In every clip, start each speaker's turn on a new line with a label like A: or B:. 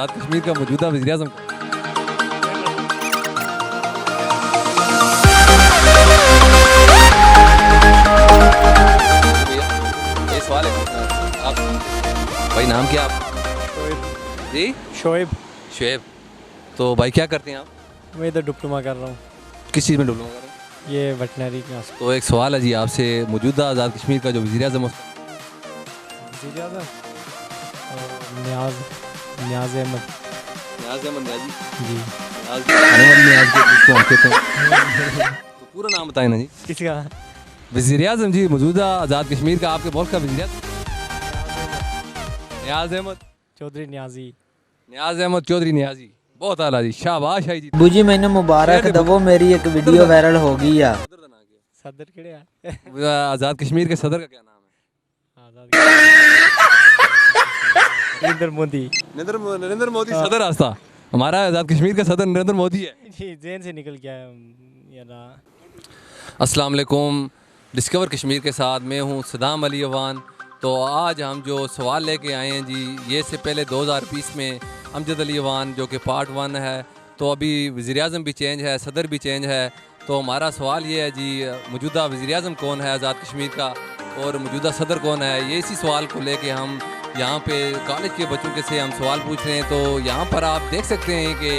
A: आज़ाद कश्मीर का मौजूदा वज़ीर-ए-आज़म कौन है? भैया ये सवाल है आप भाई नाम क्या आप?
B: शोएब।
A: जी
B: शोएब।
A: शुएब। तो भाई क्या करते हैं आप?
B: मैं इधर डिप्लोमा कर रहा हूँ,
A: किस चीज़ में डिप्लोमा कर रहे हैं?
B: ये वेटनरी क्लास।
A: तो एक सवाल है जी आपसे, मौजूदा आज़ाद कश्मीर का जो वज़ीर-ए-आज़म है
B: वज़ीर आज़म नियाज़ नियाज़ अहमद।
A: नियाज़ अहमद नियाज़ी।
B: जी।
A: अहमद नियाज़ के जिसको हम कहते हैं। तो पूरा नाम बताएं ना जी।
B: किसका?
A: वज़ीर-ए-आज़म जी मौजूदा आज़ाद कश्मीर का आपके मुल्क का वज़ीर-ए-आज़म नियाज़ अहमद
B: चौधरी नियाजी।
A: नियाज़ अहमद चौधरी नियाज़ी। बहुत आला जी, शाबाश है जी।
C: बूजी मैंने मुबारक दवो मेरी एक वीडियो वायरल हो गई है।
B: सदर केड़े है?
A: आज़ाद कश्मीर के सदर का क्या नाम है?
B: नरेंद्र मोदी।
A: नरेंद्र मोदी सदर आस्था। हमारा आज़ाद कश्मीर का सदर नरेंद्र मोदी है।
B: जी, जेन से निकल गया है यार।
A: अस्सलाम वालेकुम, डिस्कवर कश्मीर के साथ मैं हूँ सदाम अली अवान। तो आज हम जो सवाल लेके आए हैं जी, ये से पहले 2020 में अमजद अली अवान जो कि पार्ट 1 है, तो अभी वज़ीर-ए-आज़म भी चेंज है, सदर भी चेंज है। तो हमारा सवाल ये है जी, मौजूदा वज़ीर-ए-आज़म कौन है आज़ाद कश्मीर का और मौजूदा सदर कौन है? ये इसी सवाल को लेके हम यहाँ पे कॉलेज के बच्चों के से हम सवाल पूछ रहे हैं। तो यहाँ पर आप देख सकते हैं कि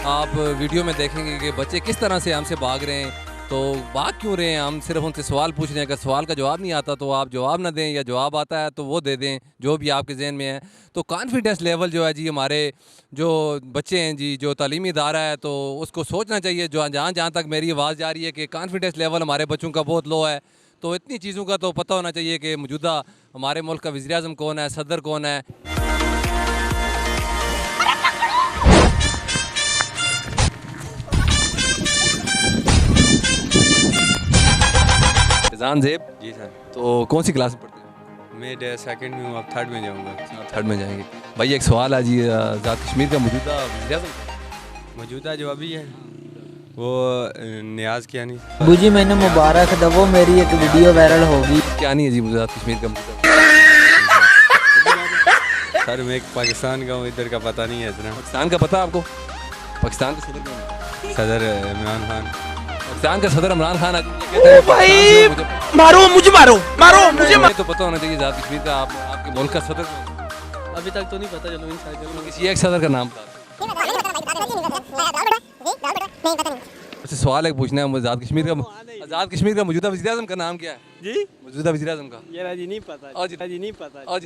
A: आप वीडियो में देखेंगे कि बच्चे किस तरह से हमसे भाग रहे हैं। तो भाग क्यों रहे हैं? हम सिर्फ उनसे सवाल पूछ रहे हैं। अगर सवाल का जवाब नहीं आता तो आप जवाब ना दें, या जवाब आता है तो वो दे दें जो भी आपके जहन में है। तो कॉन्फिडेंस लेवल जो है जी, हमारे जो बच्चे हैं जी, जो तालीमी इदारा है, तो उसको सोचना चाहिए। जो जहाँ तक मेरी आवाज़ जा रही है कि कॉन्फिडेंस लेवल हमारे बच्चों का बहुत लो है। तो इतनी चीज़ों का तो पता होना चाहिए कि मौजूदा हमारे मुल्क का वज़ीर-ए-आज़म कौन है, सदर कौन है। फैज़ान ज़ेब
D: जी सर,
A: तो कौन सी क्लास में पढ़ते हैं?
D: मैं सेकंड में हूँ, अब थर्ड में जाऊँगा।
A: थर्ड में जाएंगे। भाई एक सवाल है जी, आज़ाद कश्मीर का मौजूदा वज़ीर-ए-आज़म
D: मौजूदा जो अभी है वो नियाज़ क्या नहीं।
C: बूजी मैंने मुबारक दवो मेरी एक वीडियो वायरल हो गई।
A: क्या नहीं है जी आज़ाद कश्मीर का मौजूदा?
D: सर मैं एक पाकिस्तान का हूँ, इधर का पता नहीं है इतना।
A: पाकिस्तान का पता है आपको? पाकिस्तान का सदर कौन है?
D: सदर इमरान खान।
A: पाकिस्तान का सदर इमरान खान भाई
E: मारो मुझे, मारो मारो मुझे।
A: तो पता होना चाहिए आज़ाद कश्मीर का आपके मुल्क का सदर कौन है?
B: अभी तक तो नहीं पता, चलो इंशाल्लाह
A: किसी एक सदर का नाम बता। अच्छा सवाल एक पूछना है, आज़ाद कश्मीर का मौजूदा वज़ीर-ए-आज़म का नाम क्या है
B: जी।
A: मौजूदा वज़ीर-ए-आज़म का?
B: ये जी नहीं पता जी, नहीं पता।
A: और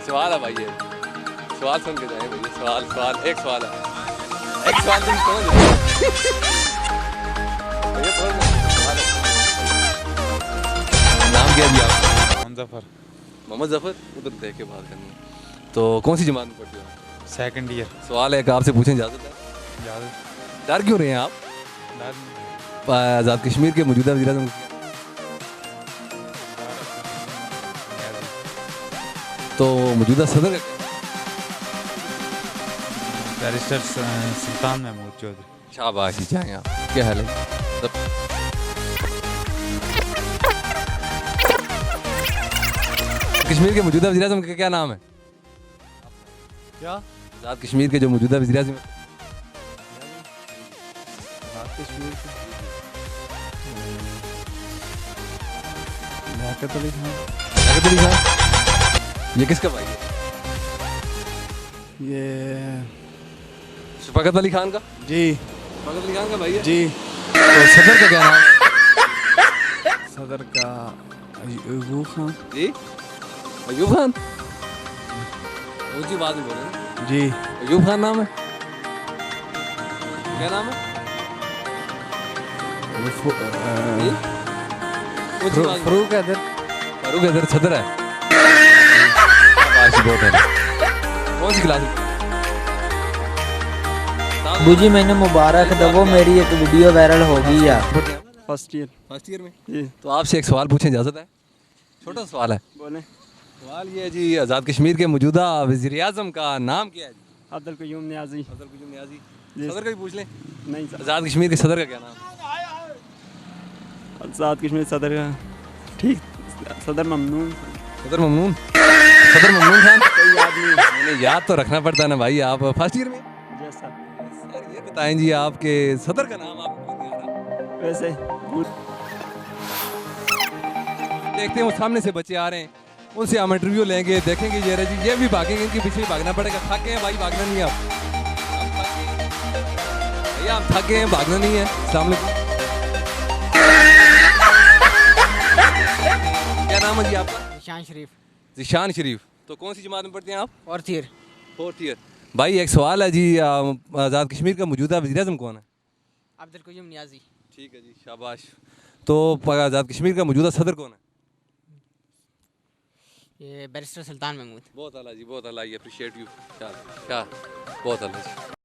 A: सवाल है भाई, ये सवाल सुन के जाए भैया। एक सवाल है, एक सवाल तुम समझ भैया थोड़ा सवाल है। नाम क्या दिया आपका? मोहम्मद ज़फ़र। उधर देख के बात करनी है। तो कौन सी जमात में पढ़ते हो?
D: Second year.
A: सवाल है कि आपसे पूछें, इजाज़त है? डर क्यों रहे हैं आप? आज़ाद कश्मीर के मौजूदा वज़ीर-ए-आज़म तो मौजूदा सदर का
D: बैरिस्टर सुल्तान महमूद चौधरी।
A: शाबाश जाएँ आप। क्या हाल है? कश्मीर के मौजूदा वज़ीर-ए-आज़म का क्या नाम है?
B: क्या?
A: आज़ाद कश्मीर के जो मौजूदा वज़ीर-ए-आज़म है?
B: कश्मीर लियाकत अली खान।
A: लियाकत अली खान। ये किसका भाई है?
B: ये
A: शफ़क़त अली खान का।
B: जी।
A: शफ़क़त अली खान का भाई है
B: जी।
A: तो सदर का क्या नाम है?
B: सदर का वो खान
A: जी अयूब खान ऊंची बात में बोले
B: जी
A: अयूब खान नाम है क्या नाम है जी? ऊंची बात में।
B: फरूक हैदर
A: फारूक हैदर सदर है शाबाश, बहुत है। कौन सी क्लास में?
C: बूजी मैंने मुबारक दबो मेरी एक वीडियो वायरल हो गई है।
B: फर्स्ट ईयर
A: फर्स्ट ईयर में।
B: जी
A: तो आपसे एक सवाल पूछने इजाज़त है? छोटा सा सवाल है।
B: बोले
A: सवाल ये है जी, आज़ाद कश्मीर के मौजूदा वज़ीर आज़म का नाम क्या है जी?
B: अब्दुल कयूम नियाजी
A: अब्दुल कयूम नियाज़ी।
B: जी।
A: सदर का भी पूछ लें।
B: नहीं सर
A: आज़ाद कश्मीर के सदर का क्या नाम है?
B: आज़ाद कश्मीर सदर का ठीक सदर ममनून
A: सदर ममनून। सदर ममनून खान।
B: कोई याद नहीं
A: मैंने याद तो रखना पड़ता है ना भाई, आप फर्स्ट ईयर में।
B: जी सर
A: सर ये बताएं जी, आपके सदर का नाम आपको क्यों नहीं आ रहा?
B: वैसे
A: देखते हैं वो सामने से बच्चे आ रहे हैं, उनसे हम इंटरव्यू लेंगे, देखेंगे ये रहे जी, ये भी भागेंगे, इनके पीछे भी भागना पड़ेगा। थके हैं भाई, भागना नहीं है आप भैया, आप थके हैं, भागना नहीं है। अस्सलाम वालेकुम। क्या नाम है जी आपका?
F: निशान शरीफ
A: जिशान शरीफ। तो कौन सी जमात में पढ़ते हैं आप?
F: और थियर
A: फोर्थ ईयर। भाई एक सवाल है जी, आज़ाद कश्मीर का मौजूदा वज़ीर आज़म कौन है?
F: अब्दुल कयूम नियाजी
A: ठीक है जी, शाबाश। तो आज़ाद कश्मीर का मौजूदा सदर कौन है?
F: ये बैरिस्टर सुल्तान महमूद
A: बहुत आला जी, बहुत आला, अप्रिशिएट यू। क्या क्या बहुत आला जी।